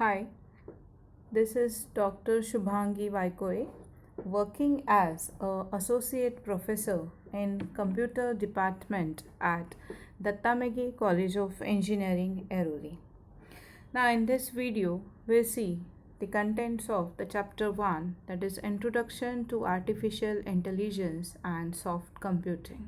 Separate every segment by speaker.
Speaker 1: Hi, this is Dr. Shubhangi Vaikoe, working as a associate professor in computer department at Dattamegi College of Engineering, Eruri. Now, in this video, we'll see the contents of the chapter 1, that is Introduction to Artificial Intelligence and Soft Computing.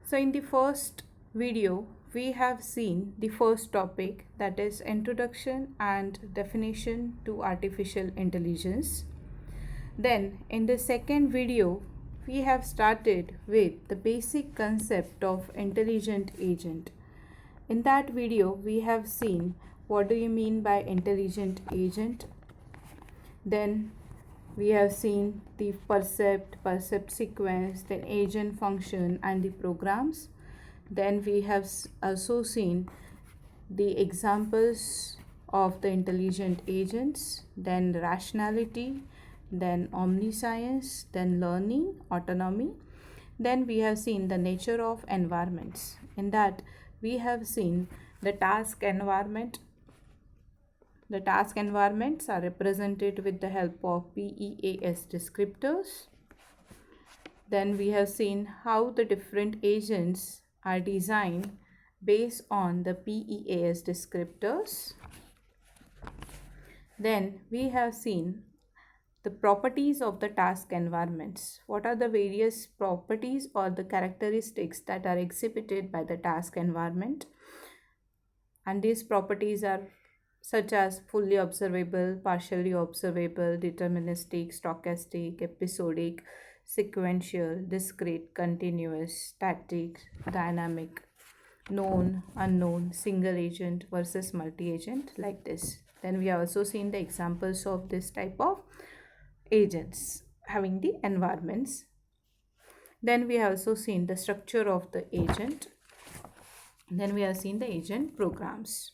Speaker 1: So, in the first video, we have seen the first topic, that is Introduction and Definition to Artificial Intelligence. Then, in the second video, we have started with the basic concept of intelligent agent. In that video, we have seen what do you mean by intelligent agent. Then we have seen the percept sequence, then agent function and the programs. Then we have also seen the examples of the intelligent agents, then rationality, then omniscience, then learning, autonomy. Then we have seen the nature of environments. In that we have seen the task environment. The task environments are represented with the help of PEAS descriptors. Then we have seen how the different agents are designed based on the PEAS descriptors. Then we have seen the properties of the task environments. What are the various properties or the characteristics that are exhibited by the task environment? And these properties are such as fully observable, partially observable, deterministic, stochastic, episodic, sequential, discrete, continuous, static, dynamic, known, unknown, single agent versus multi-agent, like this. Then we have also seen the examples of this type of agents having the environments. Then we have also seen the structure of the agent. Then we have seen the agent programs.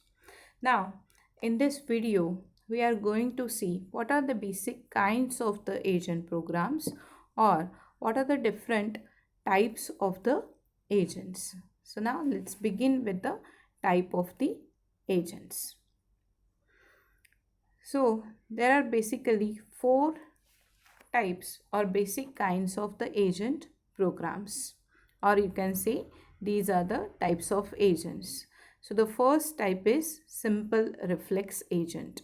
Speaker 1: Now, in this video, we are going to see what are the basic kinds of the agent programs, or what are the different types of the agents. So now let's begin with the type of the agents. So there are basically 4 types or basic kinds of the agent programs, or you can say these are the types of agents. So the first type is simple reflex agent.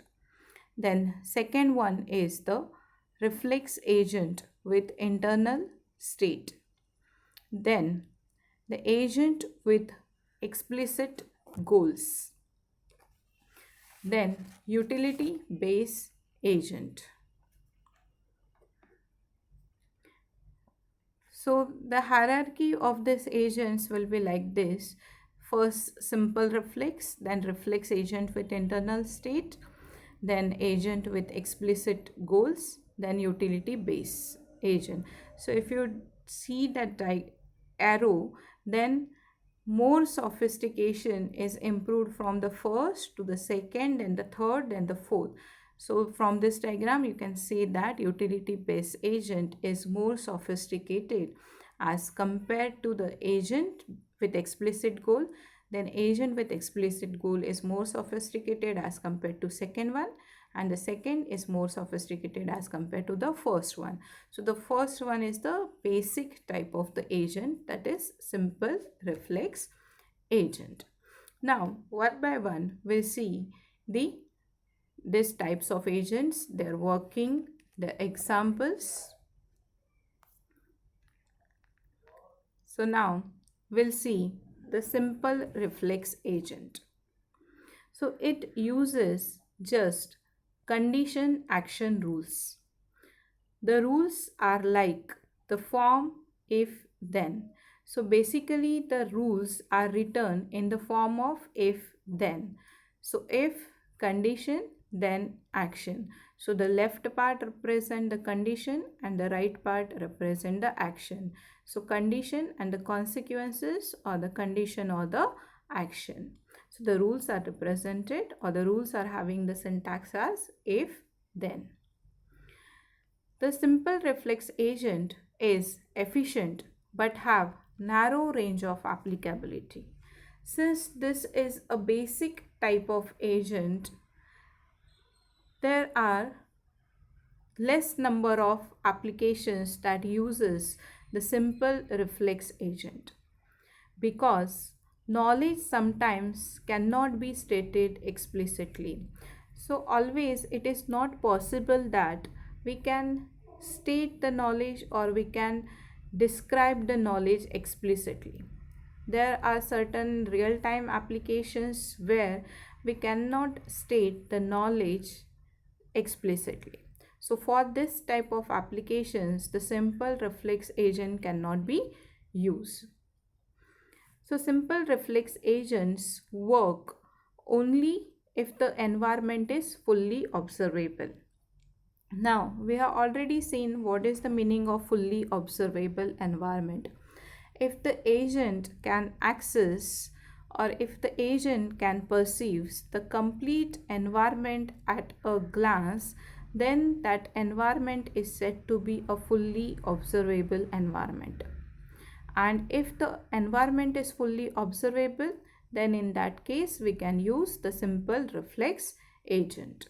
Speaker 1: Then second one is the reflex agent with internal state. Then the agent with explicit goals. Then utility based agent. So the hierarchy of these agents will be like this. First simple reflex, then reflex agent with internal state, then agent with explicit goals, then utility based agent. So if you see that arrow, then more sophistication is improved from the first to the second and the third and the fourth. So from this diagram, you can see that utility-based agent is more sophisticated as compared to the agent with explicit goal. Then agent with explicit goal is more sophisticated as compared to second one, and the second is more sophisticated as compared to the first one. So the first one is the basic type of the agent, that is simple reflex agent. Now one by one we'll see these types of agents, their working, the examples. So now we'll see the simple reflex agent. So it uses just condition action rules. The rules are like the form if then. So basically the rules are written in the form of if then. So if condition, then action. So the left part represent the condition and the right part represent the action. So condition and the consequences, or the condition or the action. So the rules are represented, or the rules are having the syntax as if then. The simple reflex agent is efficient but have narrow range of applicability. Since this is a basic type of agent, there are less number of applications that uses the simple reflex agent, because knowledge sometimes cannot be stated explicitly. So always it is not possible that we can state the knowledge or we can describe the knowledge explicitly. There are certain real-time applications where we cannot state the knowledge explicitly. So for this type of applications, the simple reflex agent cannot be used. So simple reflex agents work only if the environment is fully observable. Now, we have already seen what is the meaning of fully observable environment. If the agent can access or if the agent can perceive the complete environment at a glance, then that environment is said to be a fully observable environment. And if the environment is fully observable, then in that case we can use the simple reflex agent.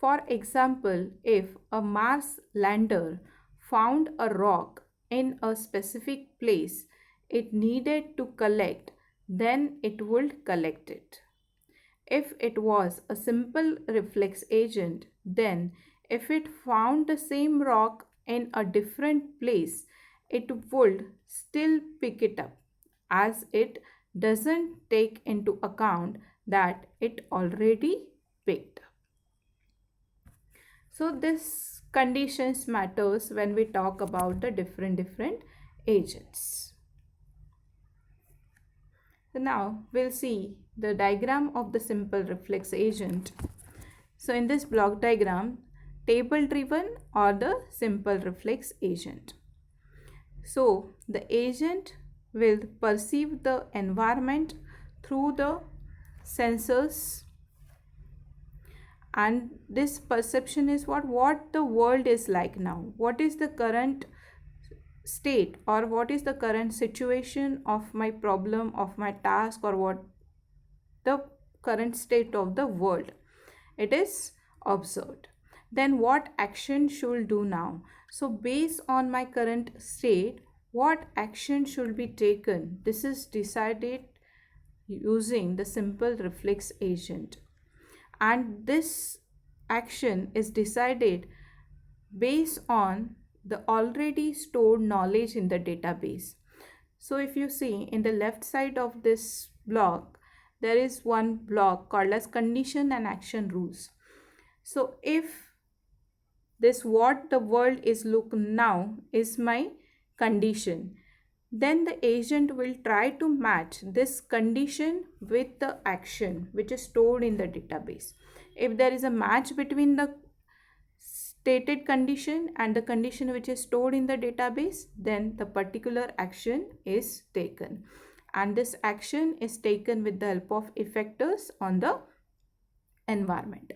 Speaker 1: For example, if a Mars lander found a rock in a specific place it needed to collect, then it would collect it. If it was a simple reflex agent, then if it found the same rock in a different place, it would still pick it up, as it doesn't take into account that it already picked. So this conditions matters when we talk about the different agents. So now we'll see the diagram of the simple reflex agent. So in this block diagram, table driven or the simple reflex agent. So the agent will perceive the environment through the sensors, and this perception is what the world is like now, what is the current state or what is the current situation of my problem, of my task, or what the current state of the world, it is observed. Then what action should do now? So based on my current state, what action should be taken, this is decided using the simple reflex agent, and this action is decided based on the already stored knowledge in the database. So if you see in the left side of this block, there is one block called as condition and action rules. So if this what the world is look now is my condition, then the agent will try to match this condition with the action which is stored in the database. If there is a match between the stated condition and the condition which is stored in the database, then the particular action is taken, and this action is taken with the help of effectors on the environment.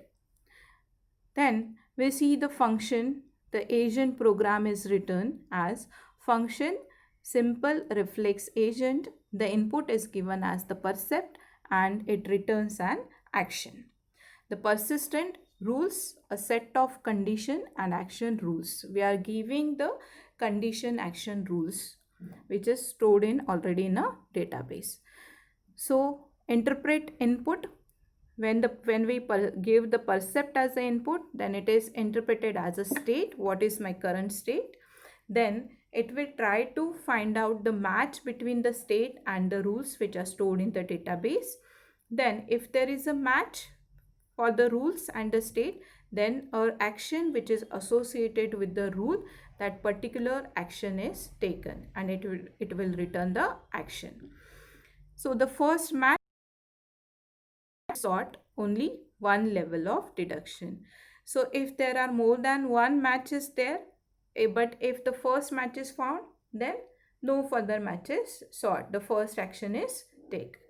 Speaker 1: Then we see the function. The agent program is written as function simple reflex agent. The input is given as the percept and it returns an action. The persistent rules a set of condition and action rules. We are giving the condition action rules which is stored in already in a database. So interpret input. When we give the percept as the input, then it is interpreted as a state. What is my current state? Then it will try to find out the match between the state and the rules which are stored in the database. Then if there is a match for the rules and the state, then our action which is associated with the rule, that particular action is taken and it will return the action. So the first match sought only one level of deduction. So if there are more than one matches there, but if the first match is found, then no further matches sought. The first action is taken.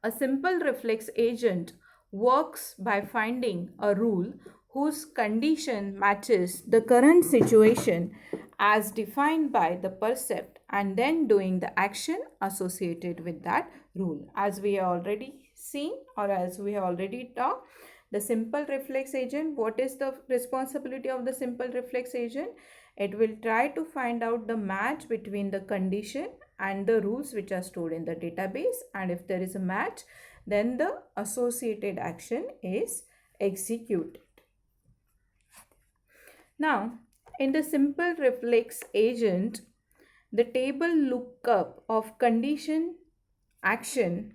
Speaker 1: A simple reflex agent works by finding a rule whose condition matches the current situation as defined by the percept and then doing the action associated with that rule. As we have already seen, or as we have already talked, the simple reflex agent, what is the responsibility of the simple reflex agent? It will try to find out the match between the condition and the rules which are stored in the database, and if there is a match, then the associated action is executed. Now, in the simple reflex agent, the table lookup of condition action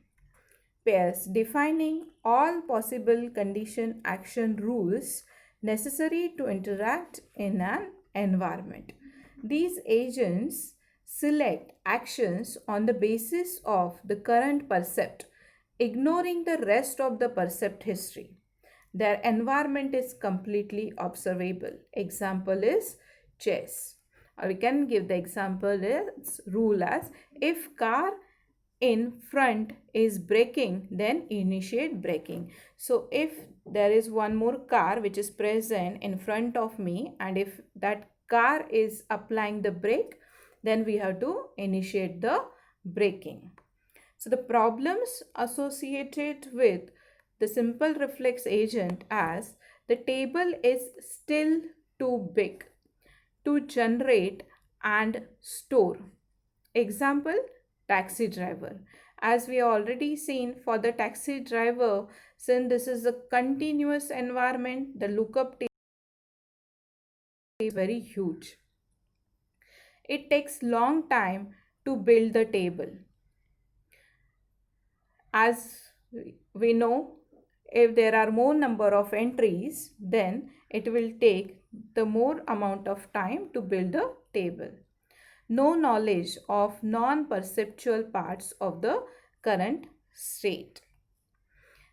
Speaker 1: pairs defining all possible condition action rules necessary to interact in an environment. These agents select actions on the basis of the current percept, ignoring the rest of the percept history. Their environment is completely observable. Example is chess. Or we can give the example as rule as if car in front is braking, then initiate braking. So if there is one more car which is present in front of me, and if that car is applying the brake, then we have to initiate the braking. So the problems associated with the simple reflex agent as the table is still too big to generate and store. Example, taxi driver. As we already seen for the taxi driver, since this is a continuous environment, the lookup table is very huge. It takes long time to build the table. As we know, if there are more number of entries, then it will take the more amount of time to build the table. No knowledge of non-perceptual parts of the current state.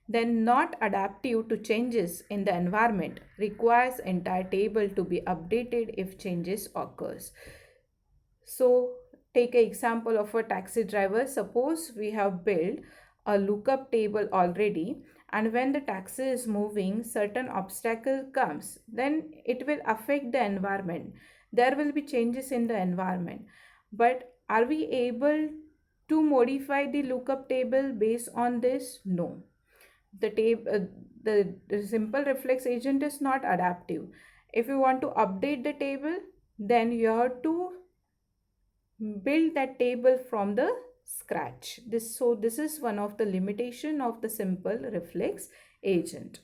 Speaker 1: Then not adaptive to changes in the environment, requires entire table to be updated if changes occurs. So take an example of a taxi driver. Suppose we have built a lookup table already, and when the taxi is moving, certain obstacle comes, then it will affect the environment. There will be changes in the environment. But are we able to modify the lookup table based on this? No. The simple reflex agent is not adaptive. If you want to update the table, then you have to build that table from the scratch. This is one of the limitation of the simple reflex agent.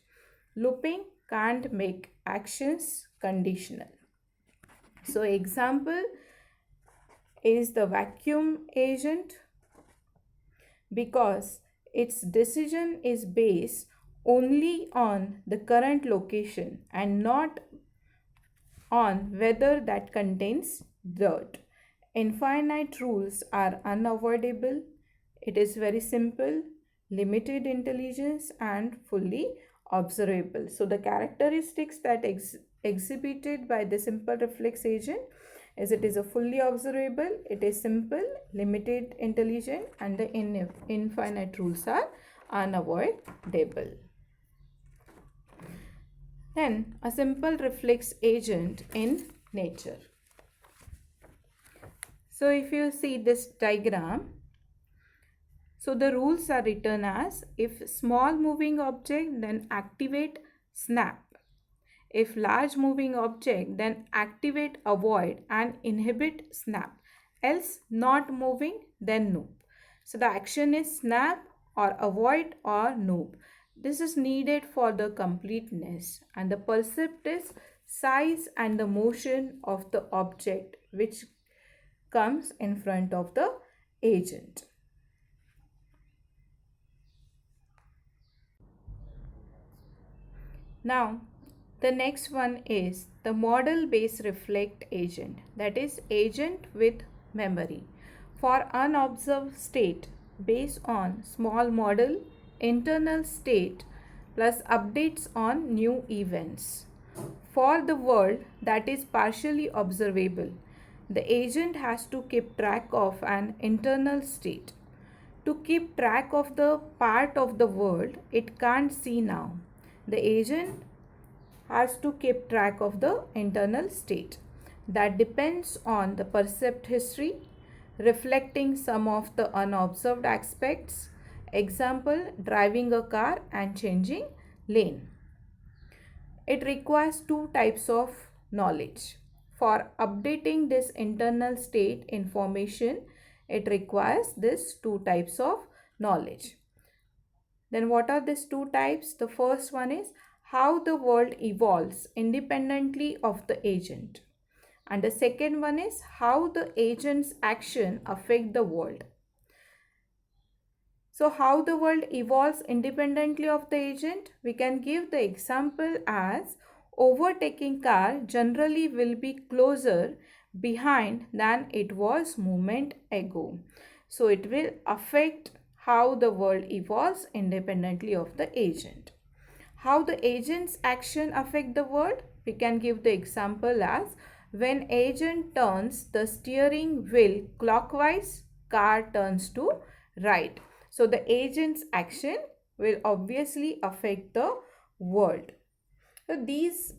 Speaker 1: Looping can't make actions conditional. So example is the vacuum agent, because its decision is based only on the current location and not on whether that contains dirt. Infinite rules are unavoidable. It is very simple, limited intelligence, and fully observable. So the characteristics that exhibited by the simple reflex agent is it is a fully observable, it is simple, limited intelligent, and the infinite rules are unavoidable. Then a simple reflex agent in nature. So if you see this diagram, so the rules are written as if small moving object, then activate snap. If large moving object, then activate avoid and inhibit snap. Else not moving, then noob. So the action is snap or avoid or noob. This is needed for the completeness, and the percept is size and the motion of the object which comes in front of the agent. Now the next one is the model based reflect agent, that is agent with memory for unobserved state based on small model internal state plus updates on new events. For the world that is partially observable, the agent has to keep track of an internal state. To keep track of the part of the world it can't see now, the agent has to keep track of the internal state that depends on the percept history, reflecting some of the unobserved aspects. Example, driving a car and changing lane. It requires two types of knowledge. For updating this internal state information, it requires this two types of knowledge. Then what are these two types? The first one is how the world evolves independently of the agent. And the second one is how the agent's action affect the world. So how the world evolves independently of the agent? We can give the example as overtaking car generally will be closer behind than it was moment ago. So it will affect how the world evolves independently of the agent. How the agent's action affect the world? We can give the example as when agent turns the steering wheel clockwise, car turns to right. So the agent's action will obviously affect the world. So these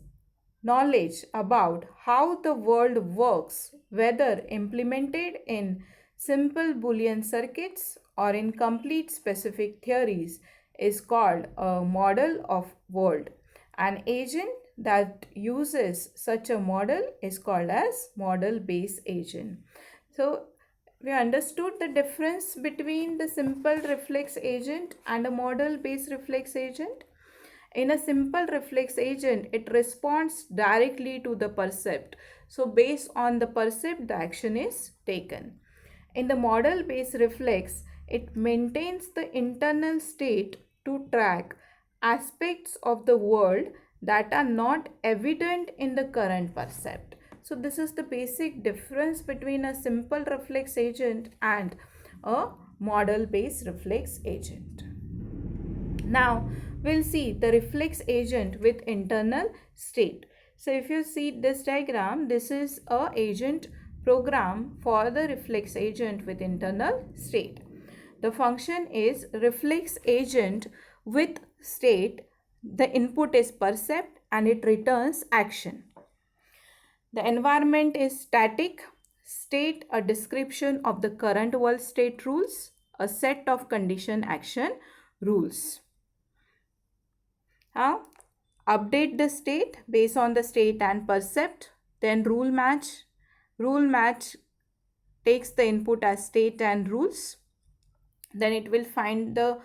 Speaker 1: knowledge about how the world works, whether implemented in simple Boolean circuits or in complete specific theories, is called a model of world. An agent that uses such a model is called as model-based agent. So we understood the difference between the simple reflex agent and a model-based reflex agent. In a simple reflex agent, it responds directly to the percept. So based on the percept, the action is taken. In the model-based reflex, it maintains the internal state to track aspects of the world that are not evident in the current percept. So this is the basic difference between a simple reflex agent and a model-based reflex agent. Now we'll see the reflex agent with internal state. So if you see this diagram, this is a agent program for the reflex agent with internal state. The function is reflex agent with state. The input is percept and it returns action. The environment is static. State a description of the current world state rules, a set of condition action rules. Now, update the state based on the state and percept. Then rule match. Rule match takes the input as state and rules. Then it will find the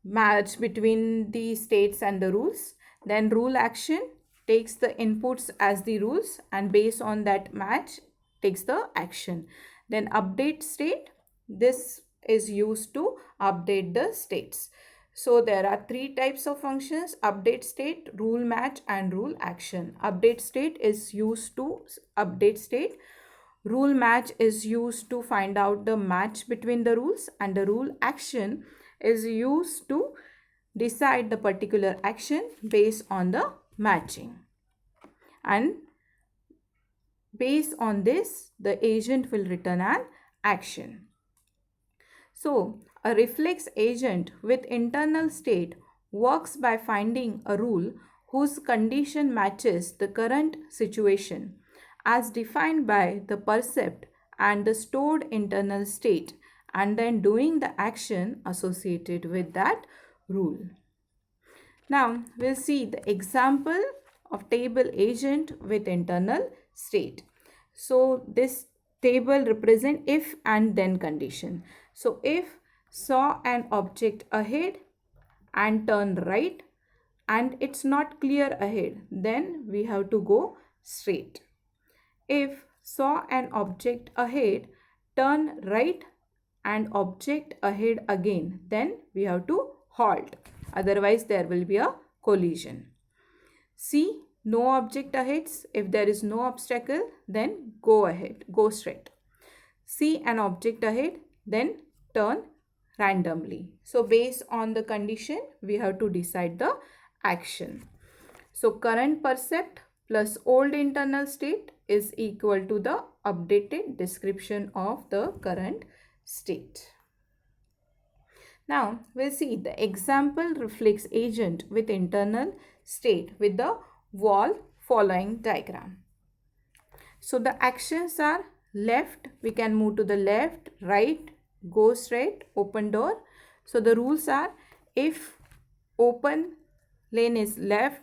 Speaker 1: match between the states and the rules. Then rule action takes the inputs as the rules and based on that match takes the action. Then update state, this is used to update the states. So there are three types of functions: update state, rule match and rule action. Update state is used to update state. Rule match is used to find out the match between the rules, and the rule action is used to decide the particular action based on the matching. And based on this, the agent will return an action. So, a reflex agent with internal state works by finding a rule whose condition matches the current situation as defined by the percept and the stored internal state, and then doing the action associated with that rule. Now, we'll see the example of table agent with internal state. So, this table represents if and then condition. So, if saw an object ahead and turn right and it's not clear ahead, then we have to go straight. If saw an object ahead, turn right and object ahead again, then we have to halt. Otherwise, there will be a collision. See no object ahead. If there is no obstacle, then go ahead, go straight. See an object ahead, then turn randomly. So based on the condition, we have to decide the action. So current percept plus old internal state is equal to the updated description of the current state. Now we'll see the example reflex agent with internal state with the wall following diagram. So the actions are left, we can move to the left, right, go straight, open door. So the rules are, if open lane is left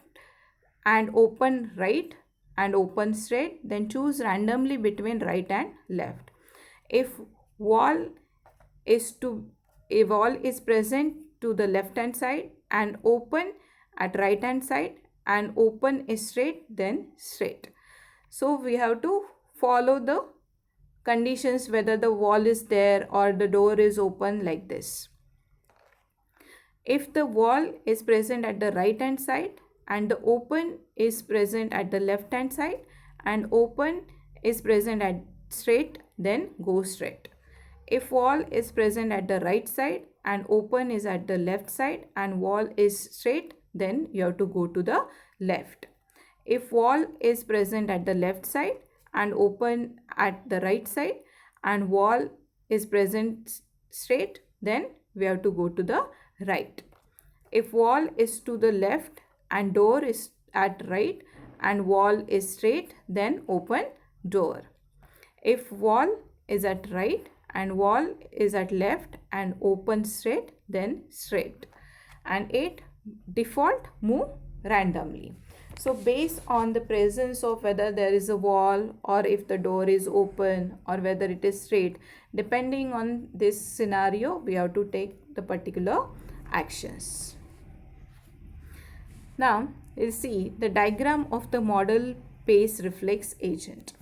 Speaker 1: and open right and open straight, then choose randomly between right and left. If wall is to a wall is present to the left hand side and open at right hand side and open is straight, then straight. So we have to follow the conditions, whether the wall is there or the door is open, like this. If the wall is present at the right hand side and the open is present at the left hand side and open is present at straight, then go straight. If wall is present at the right side and open is at the left side and wall is straight, then you have to go to the left. If wall is present at the left side and open at the right side and wall is present straight, then we have to go to the right. If wall is to the left and door is at right and wall is straight, then open door. If wall is at right and wall is at left and open straight, then straight. And 8, default move randomly. So based on the presence of whether there is a wall or if the door is open or whether it is straight, depending on this scenario, we have to take the particular actions. Now we'll see the diagram of the model base reflex agent.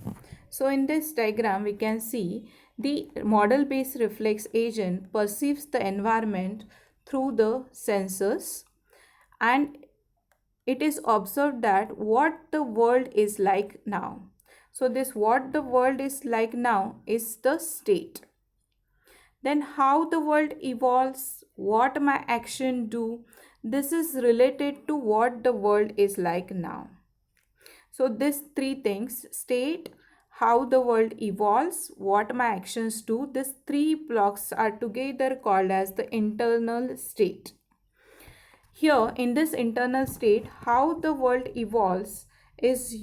Speaker 1: So in this diagram, we can see the model base reflex agent perceives the environment through the sensors, and it is observed that what the world is like now. So this what the world is like now is the state. Then how the world evolves, what my action do, this is related to what the world is like now. So these 3 things, state, how the world evolves, what my actions do, these 3 blocks are together called as the internal state. Here in this internal state, how the world evolves is,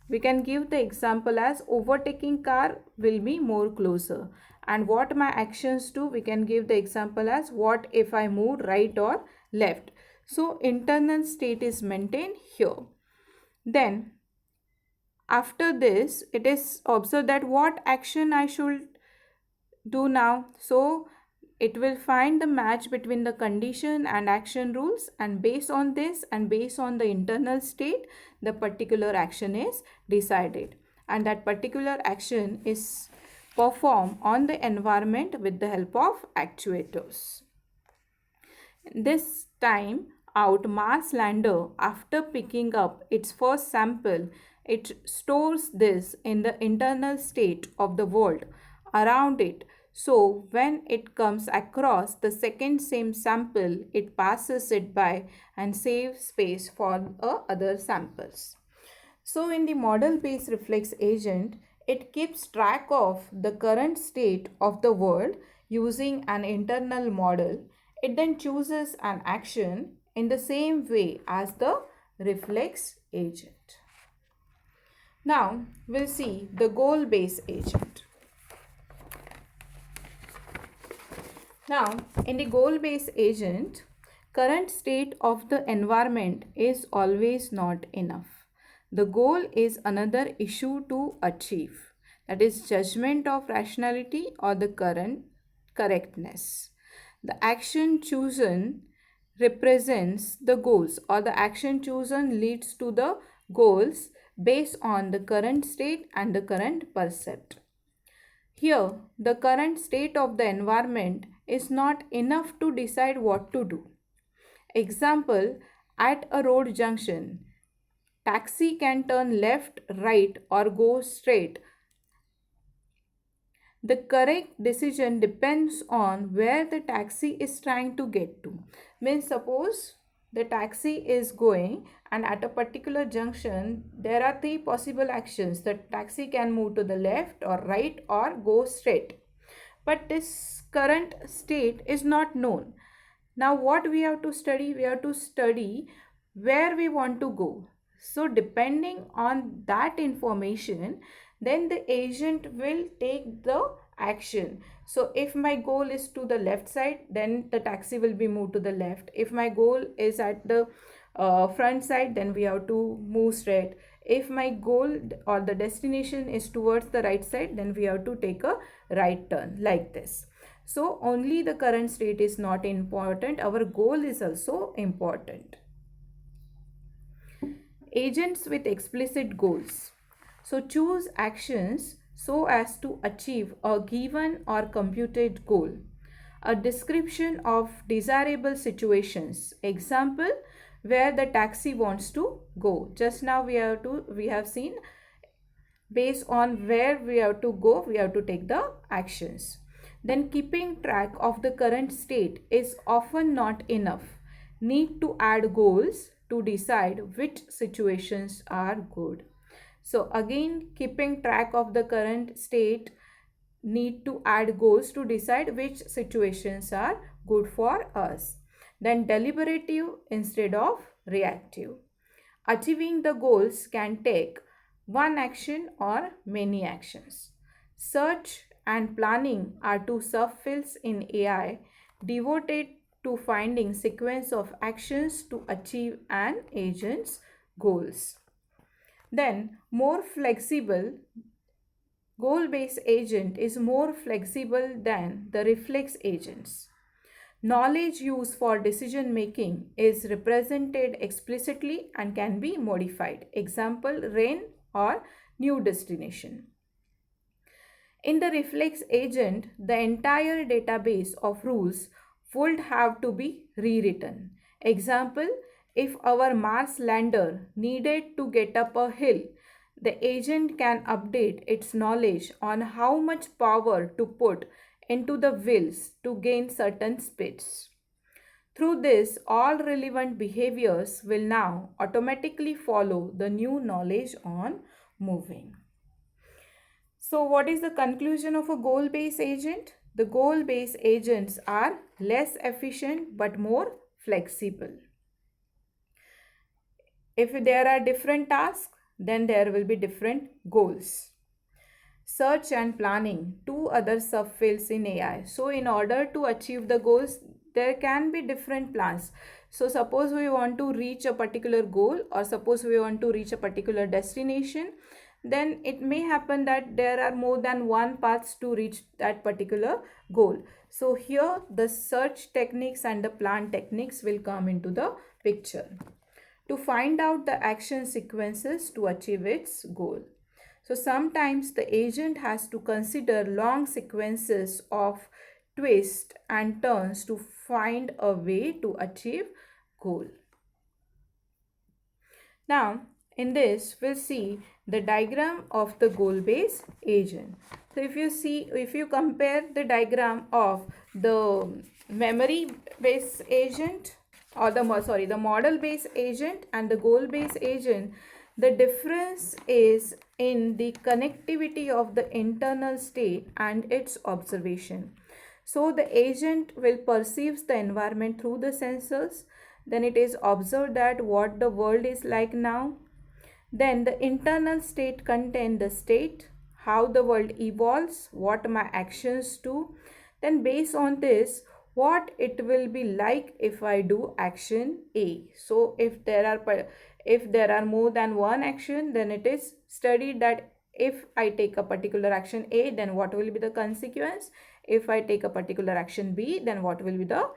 Speaker 1: we can give the example as overtaking car will be more closer, and what my actions do, we can give the example as what if I move right or left. So internal state is maintained here. Then after this, it is observed that what action I should do now. So it will find the match between the condition and action rules, and based on this and based on the internal state, the particular action is decided, and that particular action is performed on the environment with the help of actuators. This time out, Mars lander, after picking up its first sample, it stores this in the internal state of the world around it. So when it comes across the second same sample, it passes it by and saves space for other samples. So in the model-based reflex agent, it keeps track of the current state of the world using an internal model. It then chooses an action in the same way as the reflex agent. Now we'll see the goal-based agent. Now in the goal-based agent, current state of the environment is always not enough. The goal is another issue to achieve, that is judgment of rationality or the current correctness. The action chosen represents the goals, or the action chosen leads to the goals based on the current state and the current percept. Here, the current state of the environment is not enough to decide what to do. Example, at a road junction, taxi can turn left, right, or go straight. The correct decision depends on where the taxi is trying to get to. Means suppose the taxi is going and at a particular junction, there are 3 possible actions. The taxi can move to the left or right or go straight. But this current state is not known. Now what we have to study? We have to study where we want to go. So depending on that information, then the agent will take the action. So if my goal is to the left side, then the taxi will be moved to the left. If my goal is at the front side, then we have to move straight. If my goal or the destination is towards the right side, then we have to take a right turn, like this. So only the current state is not important, our goal is also important. Agents with explicit goals. So choose actions so as to achieve a given or computed goal. A description of desirable situations. Example, where the taxi wants to go. Just now we have seen, based on where we have to go, we have to take the actions. Then keeping track of the current state is often not enough. Need to add goals to decide which situations are good. So again, keeping track of the current state, need to add goals to decide which situations are good for us. Then deliberative instead of reactive. Achieving the goals can take one action or many actions. Search and planning are two subfields in AI devoted to finding sequence of actions to achieve an agent's goals. Then more flexible, goal-based agent is more flexible than the reflex agents. Knowledge used for decision making is represented explicitly and can be modified. Example, rain or new destination. In the reflex agent, the entire database of rules would have to be rewritten. Example, if our Mars lander needed to get up a hill, the agent can update its knowledge on how much power to put into the wheels to gain certain speeds. Through this, all relevant behaviors will now automatically follow the new knowledge on moving. So what is the conclusion of a goal-based agent? The goal-based agents are less efficient but more flexible. If there are different tasks, then there will be different goals. Search and planning, two other subfields in AI. So in order to achieve the goals, there can be different plans. So suppose we want to reach a particular goal, or suppose we want to reach a particular destination, then it may happen that there are more than one paths to reach that particular goal. So here the search techniques and the plan techniques will come into the picture to find out the action sequences to achieve its goal. So sometimes the agent has to consider long sequences of twists and turns to find a way to achieve goal. Now, in this, we'll see the diagram of the goal-based agent. So if you compare the diagram of the memory-based agent or the model-based agent and the goal-based agent, the difference is in the connectivity of the internal state and its observation. So the agent will perceive the environment through the sensors. Then it is observed that what the world is like now. Then the internal state contains the state, how the world evolves, what my actions do. Then based on this, what it will be like if I do action A. So if there are more than one action, then it is studied that if I take a particular action A, then what will be the consequence? If I take a particular action B, then what will be the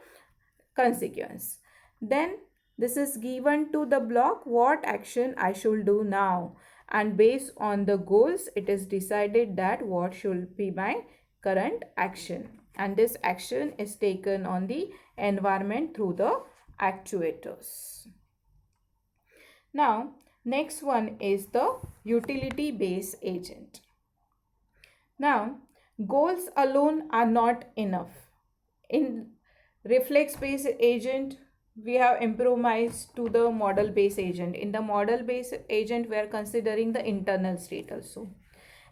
Speaker 1: consequence? Then this is given to the block what action I should do now, and based on the goals it is decided that what should be my current action, and this action is taken on the environment through the actuators. Now next one is the utility based agent. Now goals alone are not enough. In reflex based agent, we have improvised to the model based agent. In the model based agent, we are considering the internal state also.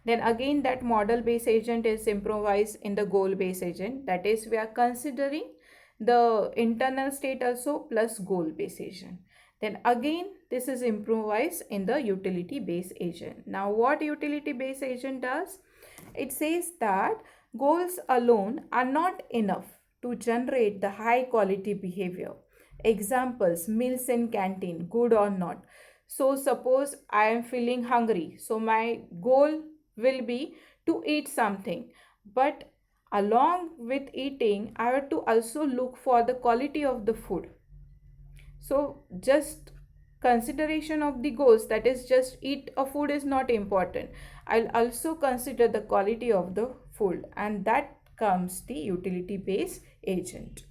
Speaker 1: Then again that model based agent is improvised in the goal based agent. That is, we are considering the internal state also plus goal based agent. Then again, this is improvised in the utility base agent. Now, what utility base agent does? It says that goals alone are not enough to generate the high quality behavior. Examples: meals in canteen, good or not. So suppose I am feeling hungry, so my goal will be to eat something. But along with eating, I have to also look for the quality of the food. So just consideration of the goals, that is just eat a food, is not important. I'll also consider the quality of the food, and that comes the utility based agent.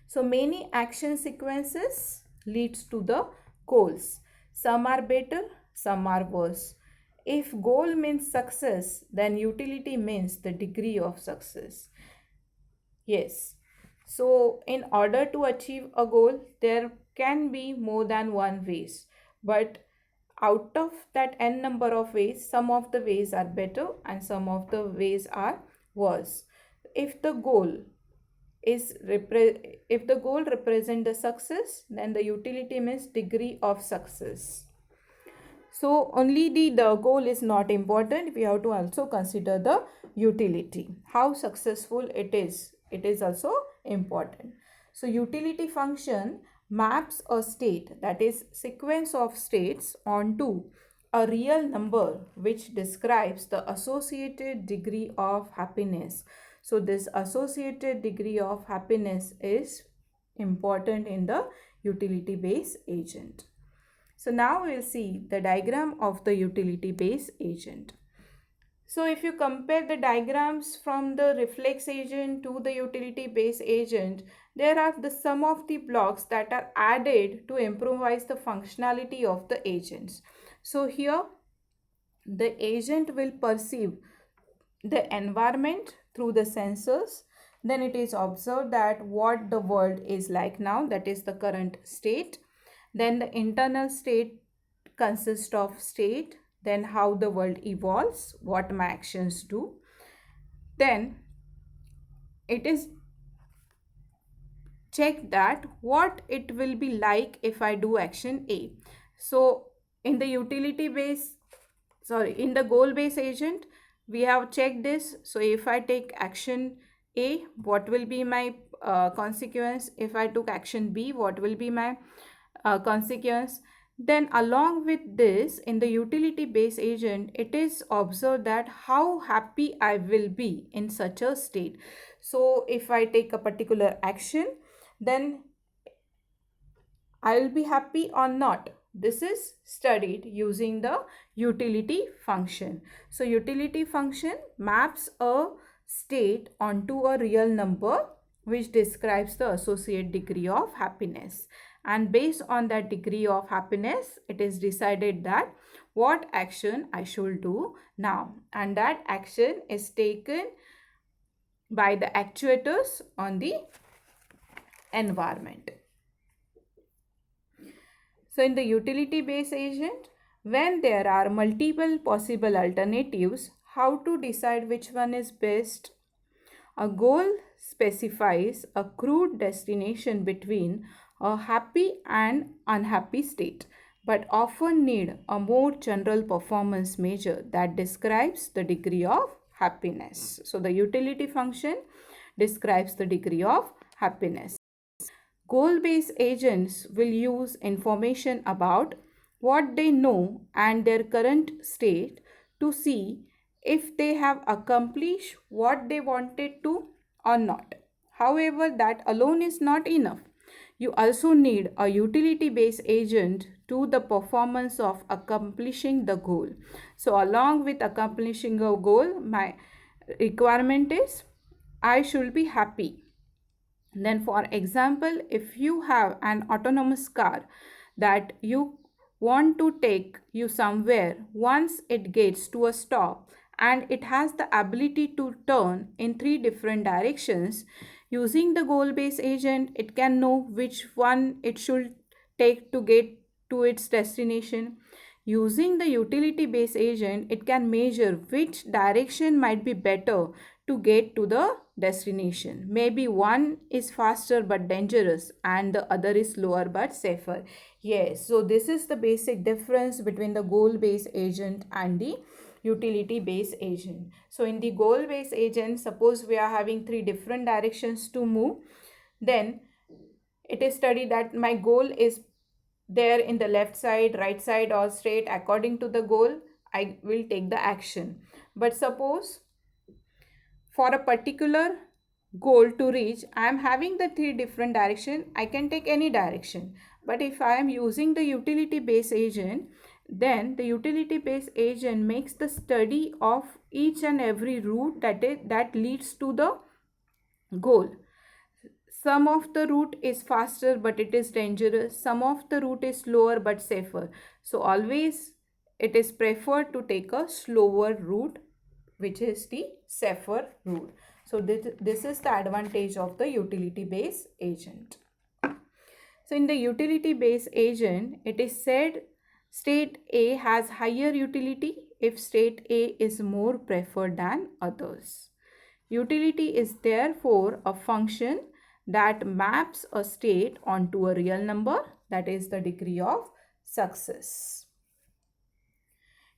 Speaker 1: So many action sequences leads to the goals. Some are better, some are worse. If goal means success, then utility means the degree of success. Yes. So in order to achieve a goal, there can be more than one ways. But out of that n number of ways, some of the ways are better and some of the ways are worse. If the goal if the goal represent the success, then the utility means degree of success. So only the goal is not important. We have to also consider the utility. How successful it is also important. So utility function maps a state, that is sequence of states, onto a real number which describes the associated degree of happiness. So this associated degree of happiness is important in the utility base agent. So now we'll see the diagram of the utility base agent. So if you compare the diagrams from the reflex agent to the utility base agent, there are the sum of the blocks that are added to improvise the functionality of the agents. So here the agent will perceive the environment through the sensors. Then it is observed that what the world is like now, that is the current state. Then the internal state consists of state, then how the world evolves, what my actions do. Then it is checked that what it will be like if I do action A. So in the in the goal based agent, we have checked this. So if I take action A, what will be my consequence? If I took action B, what will be my consequence? Then along with this, in the utility base agent, it is observed that how happy I will be in such a state. So if I take a particular action, then I will be happy or not. This is studied using the utility function. So utility function maps a state onto a real number which describes the associate degree of happiness. And based on that degree of happiness, it is decided that what action I should do now. And that action is taken by the actuators on the environment. So in the utility base agent, when there are multiple possible alternatives, how to decide which one is best? A goal specifies a crude destination between a happy and unhappy state, but often need a more general performance measure that describes the degree of happiness. So the utility function describes the degree of happiness. Goal-based agents will use information about what they know and their current state to see if they have accomplished what they wanted to or not. However, that alone is not enough. You also need a utility-based agent to the performance of accomplishing the goal. So along with accomplishing a goal, my requirement is I should be happy. Then for example, if you have an autonomous car that you want to take you somewhere, once it gets to a stop and it has the ability to turn in 3 different directions, using the goal-based agent, it can know which one it should take to get to its destination. Using the utility-based agent, it can measure which direction might be better to get to the destination. Maybe one is faster but dangerous and the other is slower but safer. Yes, so this is the basic difference between the goal-based agent and the utility-based agent. So in the goal-based agent, suppose we are having three different directions to move, then it is studied that my goal is there in the left side, right side, or straight. According to the goal, I will take the action. But suppose for a particular goal to reach, I am having the three different direction, I can take any direction. But if I am using the utility based agent, then the utility based agent makes the study of each and every route that leads to the goal. Some of the route is faster but it is dangerous, some of the route is slower but safer. So always it is preferred to take a slower route, which is the safer route. So this is the advantage of the utility based agent. So in the utility based agent, it is said state A has higher utility if state A is more preferred than others. Utility is therefore a function that maps a state onto a real number, that is the degree of success.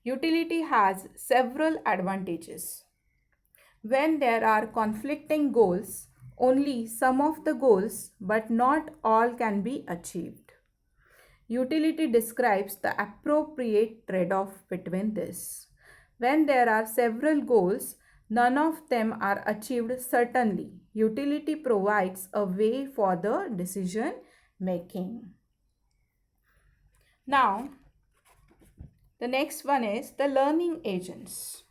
Speaker 1: Utility has several advantages. When there are conflicting goals, only some of the goals but not all can be achieved. Utility describes the appropriate trade-off between this. When there are several goals, none of them are achieved certainly. Utility provides a way for the decision making. Now, the next one is the learning agents.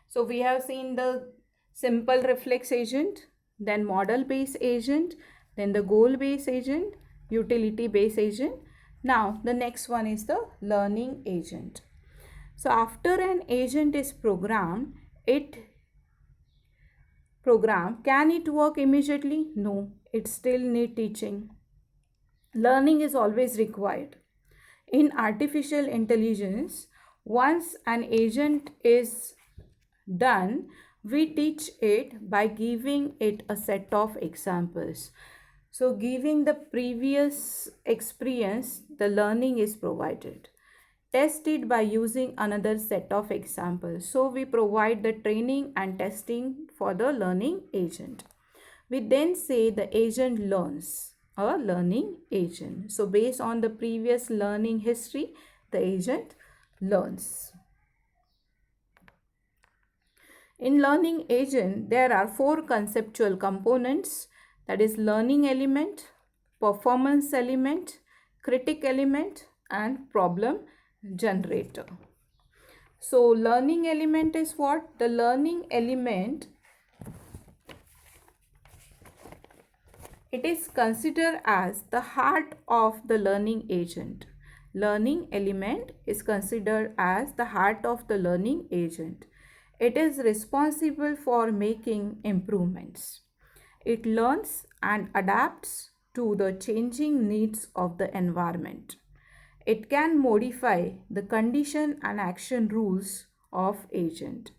Speaker 1: So we have seen the simple reflex agent, then model-based agent, then the goal-based agent, utility-based agent. Now the next one is the learning agent. So after an agent is programmed, can it work immediately? No, it still need teaching. Learning is always required. In artificial intelligence, once an agent is done, we teach it by giving it a set of examples. So giving the previous experience, the learning is provided. Test it by using another set of examples. So we provide the training and testing for the learning agent. We then say the agent learns, a learning agent. So based on the previous learning history, the agent learns. In learning agent, there are four conceptual components, that is learning element, performance element, critic element, and problem generator. So learning element is what? The learning element, it is considered as the heart of the learning agent. Learning element is considered as the heart of the learning agent. It is responsible for making improvements. It learns and adapts to the changing needs of the environment. It can modify the condition and action rules of agent.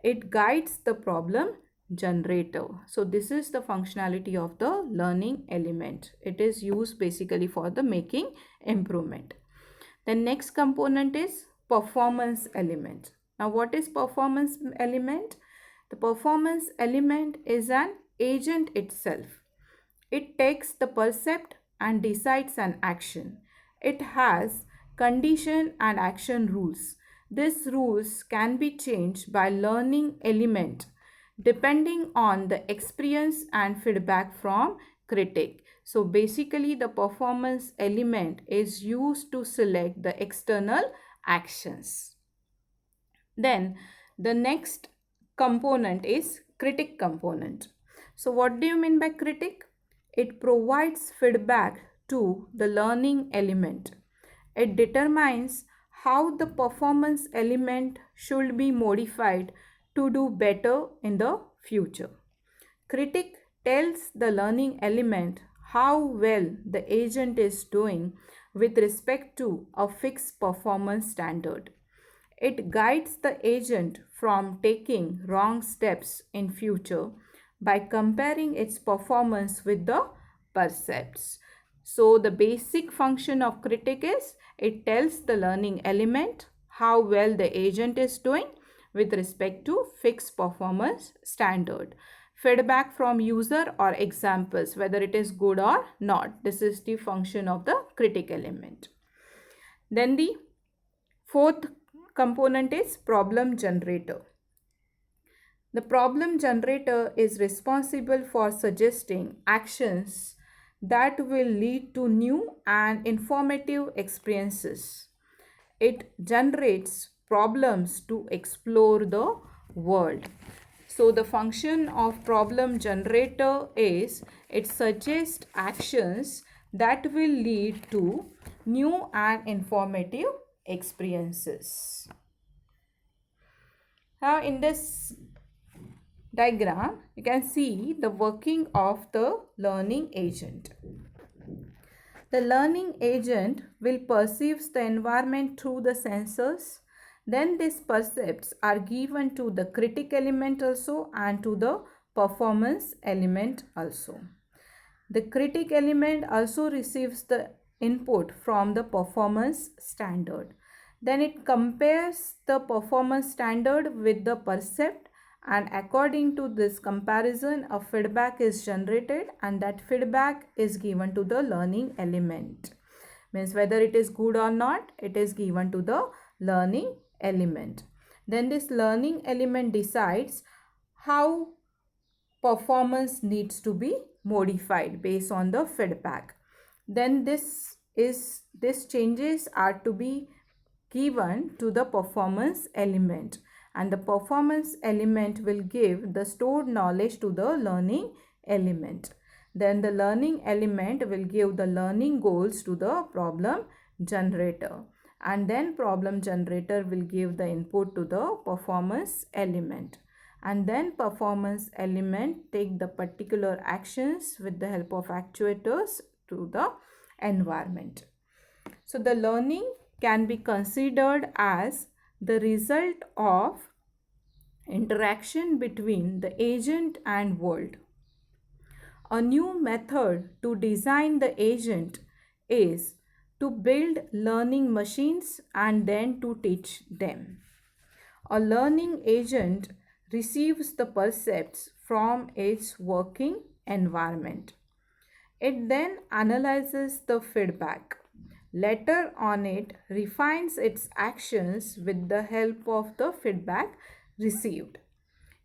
Speaker 1: It guides the problem generator. So this is the functionality of the learning element. It is used basically for the making improvement. The next component is performance element. Now what is performance element? The performance element is an agent itself. It takes the percept and decides an action. It has condition and action rules. These rules can be changed by learning element depending on the experience and feedback from critic. So basically the performance element is used to select the external actions. Then the next component is critic component. So what do you mean by critic? It provides feedback to the learning element. It determines how the performance element should be modified to do better in the future. Critic tells the learning element how well the agent is doing with respect to a fixed performance standard. It guides the agent from taking wrong steps in future by comparing its performance with the percepts. So the basic function of critic is it tells the learning element how well the agent is doing with respect to fixed performance standard. Feedback from user or examples, whether it is good or not. This is the function of the critic element. Then the fourth component is problem generator. The problem generator is responsible for suggesting actions that will lead to new and informative experiences. It generates problems to explore the world. So the function of problem generator is it suggests actions that will lead to new and informative experiences. Now in this diagram, you can see the working of the learning agent. The learning agent will perceive the environment through the sensors. Then these percepts are given to the critic element also and to the performance element also. The critic element also receives the input from the performance standard. Then it compares the performance standard with the percept, and according to this comparison a feedback is generated and that feedback is given to the learning element. Means whether it is good or not, it is given to the learning element. Then this learning element decides how performance needs to be modified based on the feedback. Then these changes are to be given to the performance element, and the performance element will give the stored knowledge to the learning element. Then the learning element will give the learning goals to the problem generator, and then problem generator will give the input to the performance element, and then performance element take the particular actions with the help of actuators to the environment. So the learning can be considered as the result of interaction between the agent and world. A new method to design the agent is to build learning machines and then to teach them. A learning agent receives the percepts from its working environment. It then analyzes the feedback. Later on, it refines its actions with the help of the feedback received.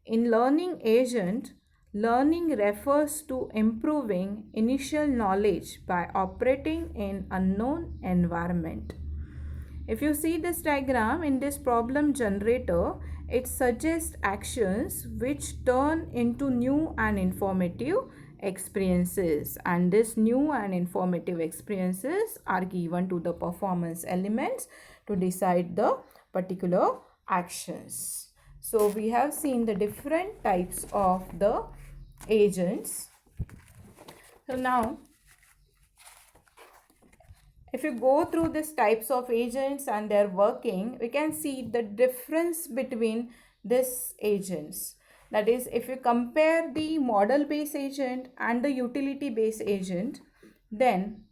Speaker 1: In learning agent, learning refers to improving initial knowledge by operating in unknown environment. If you see this diagram in this problem generator, it suggests actions which turn into new and informative experiences, and this new and informative experiences are given to the performance elements to decide the particular actions. So we have seen the different types of the agents. So now if you go through these types of agents and their working, we can see the difference between these agents. That is, if you compare the model-based agent and the utility-based agent, then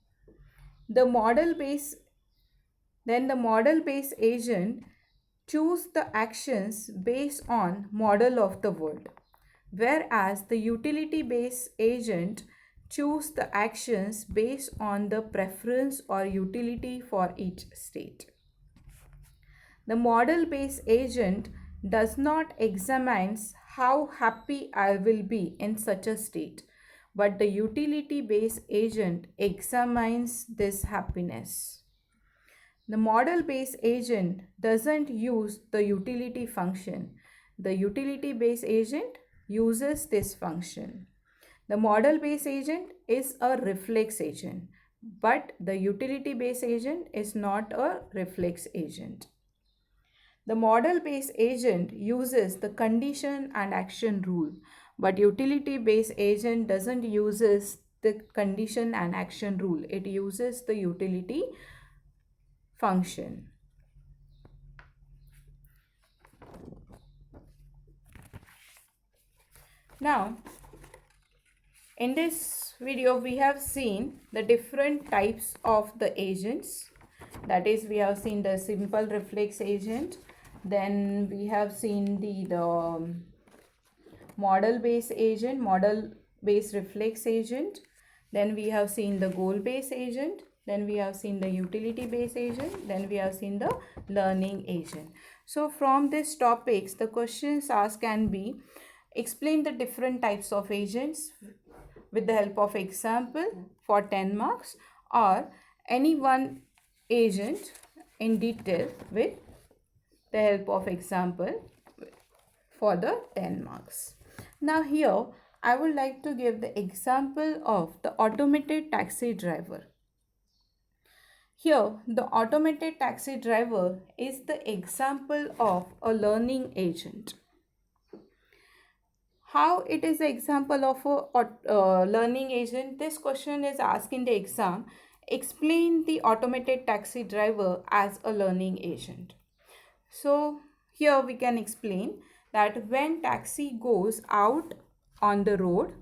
Speaker 1: the model-based agent choose the actions based on model of the world, whereas the utility-based agent choose the actions based on the preference or utility for each state. The model-based agent does not examine how happy I will be in such a state, but the utility-based agent examines this happiness. The model-based agent doesn't use the utility function. The utility-based agent uses this function. The model-based agent is a reflex agent, but the utility-based agent is not a reflex agent. The model-based agent uses the condition and action rule, but utility-based agent doesn't use the condition and action rule. It uses the utility function. Now, In this video, we have seen the different types of the agents. That is, we have seen the simple reflex agent. Then we have seen the model-based agent, model-based reflex agent. Then we have seen the goal-based agent. Then we have seen the utility-based agent. Then we have seen the learning agent. So from these topics, the questions asked can be: explain the different types of agents with the help of example for 10 marks, or any one agent in detail with the help of example for the 10 marks. Now here I would like to give the example of the automated taxi driver. Here the automated taxi driver is the example of a learning agent. How it is an example of a learning agent? This question is asked in the exam. Explain the automated taxi driver as a learning agent. So here we can explain that when taxi goes out on the road,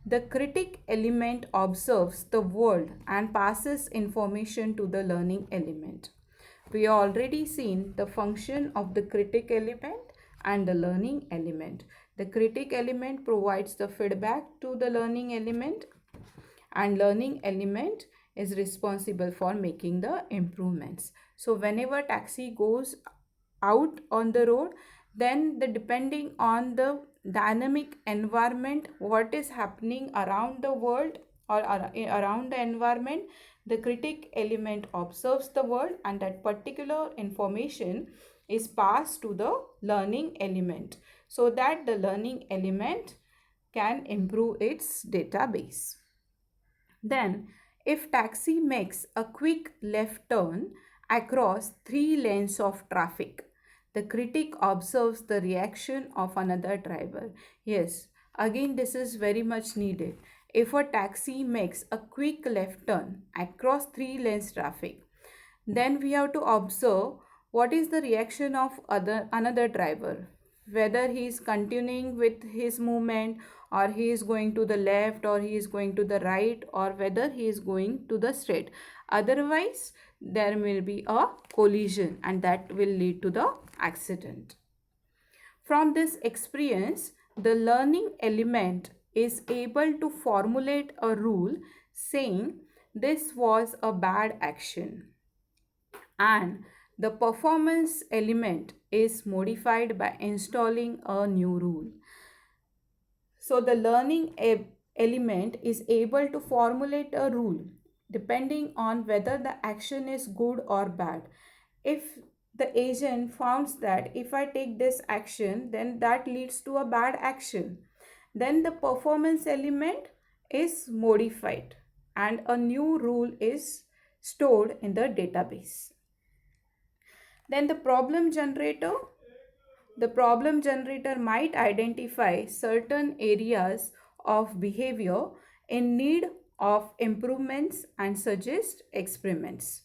Speaker 1: the critic element observes the world and passes information to the learning element. We already seen the function of the critic element and the learning element. The critic element provides the feedback to the learning element, and learning element is responsible for making the improvements. So whenever taxi goes out on the road, then depending on the dynamic environment, what is happening around the world or around the environment, the critic element observes the world, and that particular information is passed to the learning element so that the learning element can improve its database. Then, if taxi makes a quick left turn across 3 lanes of traffic, the critic observes the reaction of another driver. Yes, again this is very much needed. If a taxi makes a quick left turn across 3 lanes traffic, then we have to observe what is the reaction of another driver, whether he is continuing with his movement, or he is going to the left, or he is going to the right, or whether he is going to the straight. Otherwise there will be a collision and that will lead to the accident. From this experience, the learning element is able to formulate a rule saying this was a bad action, and the performance element is modified by installing a new rule. So the learning element is able to formulate a rule depending on whether the action is good or bad. If the agent finds that if I take this action, then that leads to a bad action, then the performance element is modified and a new rule is stored in the database. Then the problem generator might identify certain areas of behavior in need of improvements and suggest experiments,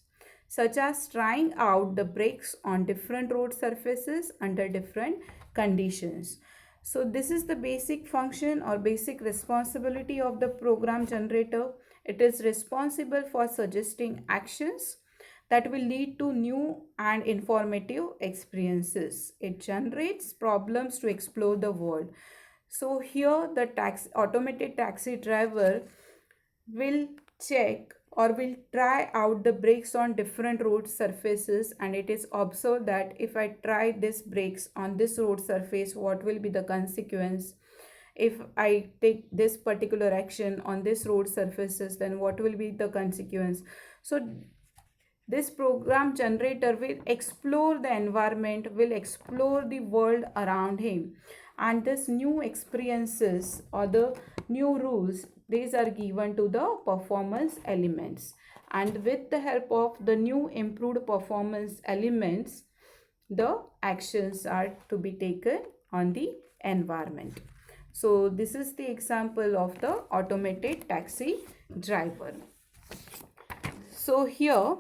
Speaker 1: such as trying out the brakes on different road surfaces under different conditions. So this is the basic function or basic responsibility of the program generator. It is responsible for suggesting actions that will lead to new and informative experiences. It generates problems to explore the world. So here the automated taxi driver will check or will try out the brakes on different road surfaces, and it is observed that if I try this brakes on this road surface, what will be the consequence? If I take this particular action on this road surfaces, then what will be the consequence? So this program generator will explore the environment, will explore the world around him, and this new experiences or the new rules, these are given to the performance elements, and with the help of the new improved performance elements, the actions are to be taken on the environment. So this is the example of the automated taxi driver. So here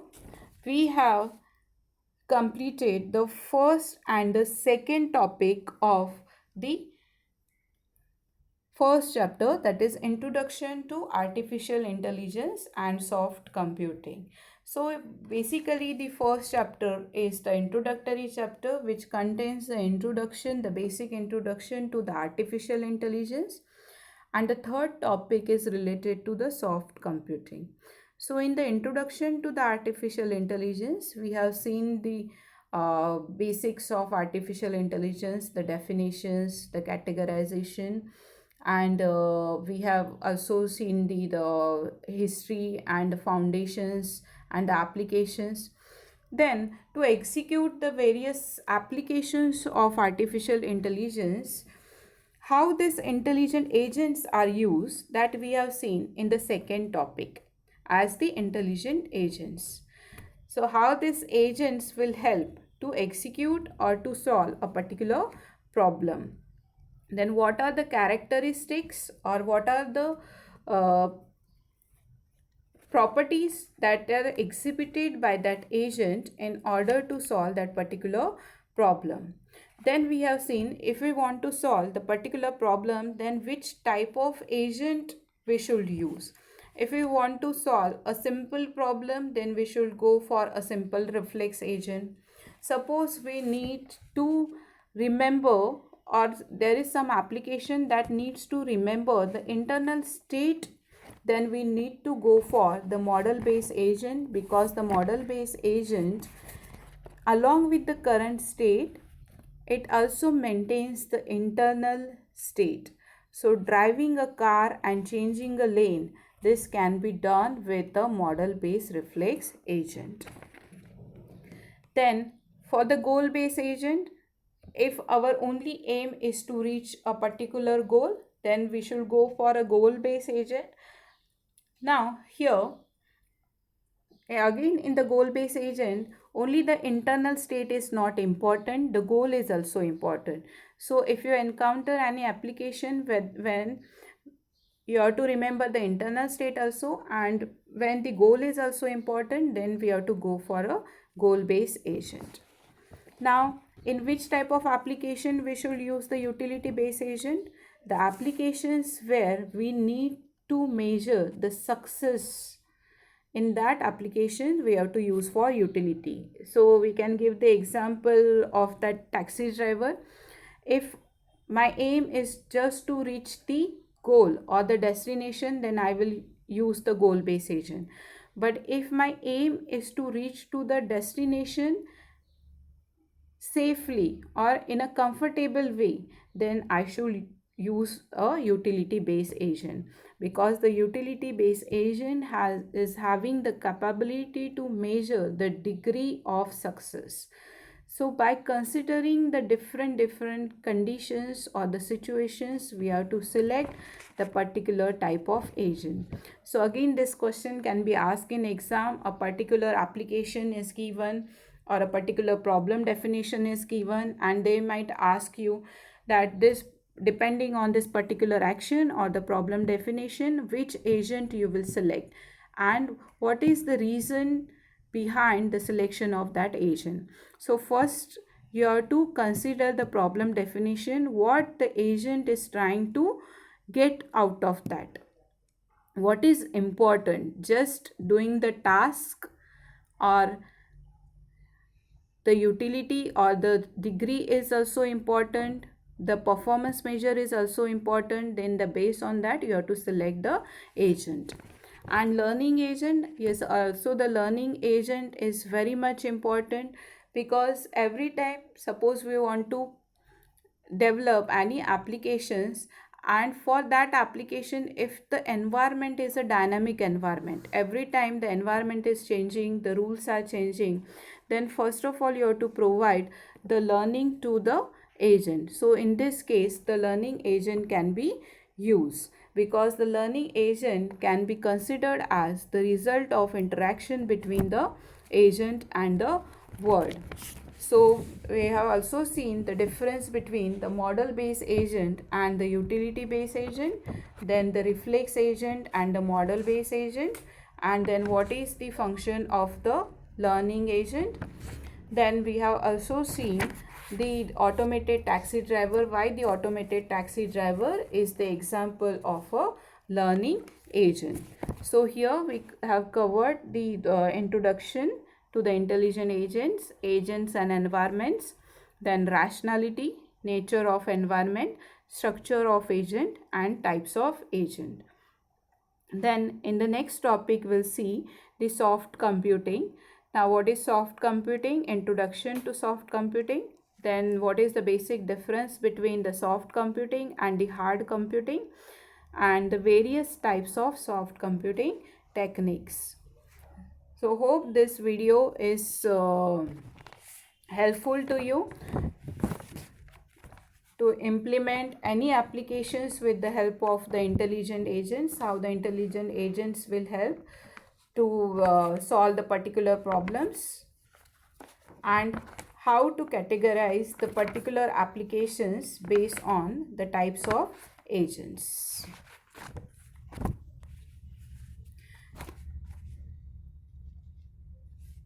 Speaker 1: we have completed the first and the second topic of the first chapter, that is Introduction to Artificial Intelligence and Soft Computing. So basically the first chapter is the introductory chapter, which contains the introduction, the basic introduction to the artificial intelligence, and the third topic is related to the soft computing. So in the introduction to the artificial intelligence, we have seen the basics of artificial intelligence, the definitions, the categorization, and we have also seen the history and the foundations and the applications. Then to execute the various applications of artificial intelligence, how these intelligent agents are used, that we have seen in the second topic as the intelligent agents. So how these agents will help to execute or to solve a particular problem. Then what are the characteristics or what are the uh, properties that are exhibited by that agent in order to solve that particular problem. Then we have seen, if we want to solve the particular problem, then which type of agent we should use. If we want to solve a simple problem, then we should go for a simple reflex agent. Suppose we need to remember, or there is some application that needs to remember the internal state, then we need to go for the model based agent, because the model based agent, along with the current state, it also maintains the internal state. So driving a car and changing a lane, this can be done with a model based reflex agent. Then for the goal based agent, if our only aim is to reach a particular goal, then we should go for a goal based agent. Now here again, in the goal based agent, only the internal state is not important, the goal is also important. So if you encounter any application when you have to remember the internal state also, and when the goal is also important, then we have to go for a goal based agent. Now in which type of application we should use the utility based agent? The applications where we need to measure the success, in that application we have to use for utility. So we can give the example of that taxi driver. If my aim is just to reach the goal or the destination, then I will use the goal based agent. But if my aim is to reach to the destination safely or in a comfortable way, then I should use a utility based agent, because the utility based agent is having the capability to measure the degree of success. So by considering the different conditions or the situations, we have to select the particular type of agent. So again, this question can be asked in exam. A particular application is given or a particular problem definition is given, and they might ask you that this, depending on this particular action or the problem definition, which agent you will select and what is the reason behind the selection of that agent. So first you have to consider the problem definition, what the agent is trying to get out of that, what is important, just doing the task, or the utility or the degree is also important, the performance measure is also important. Then the based on that you have to select the agent. And learning agent, yes, also the learning agent is very much important, because every time suppose we want to develop any applications, and for that application, if the environment is a dynamic environment, every time the environment is changing, the rules are changing, then first of all you have to provide the learning to the agent. So in this case the learning agent can be used, because the learning agent can be considered as the result of interaction between the agent and the word. So we have also seen the difference between the model based agent and the utility based agent, then the reflex agent and the model based agent, and then what is the function of the learning agent. Then we have also seen the automated taxi driver. Why the automated taxi driver is the example of a learning agent. So here we have covered the introduction to the intelligent agents, agents and environments, then rationality, nature of environment, structure of agent and types of agent. Then in the next topic we'll see the soft computing. Now what is soft computing? Introduction to soft computing. Then what is the basic difference between the soft computing and the hard computing, and the various types of soft computing techniques. So hope this video is helpful to you to implement any applications with the help of the intelligent agents, how the intelligent agents will help to solve the particular problems, and how to categorize the particular applications based on the types of agents.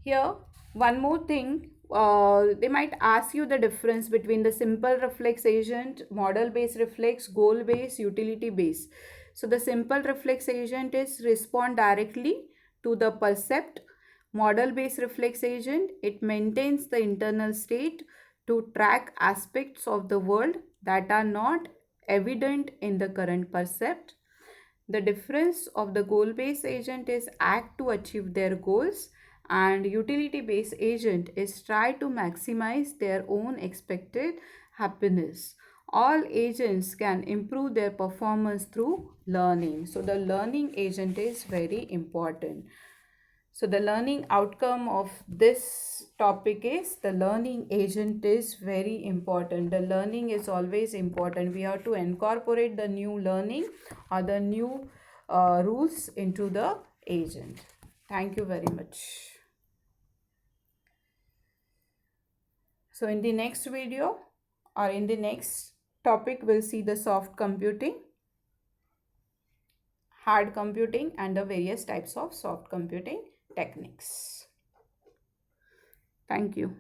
Speaker 1: Here, one more thing, they might ask you the difference between the simple reflex agent, model-based reflex, goal-based, utility-based. So the simple reflex agent is respond directly to the percept. Model-based reflex agent, it maintains the internal state to track aspects of the world that are not evident in the current percept. The difference of the goal-based agent is act to achieve their goals, and utility-based agent is try to maximize their own expected happiness. All agents can improve their performance through learning. So the learning agent is very important. So the learning outcome of this topic is the learning agent is very important. The learning is always important. We have to incorporate the new learning or the new rules into the agent. Thank you very much. So in the next video or in the next topic, we'll see the soft computing, hard computing, and the various types of soft computing techniques. Thank you.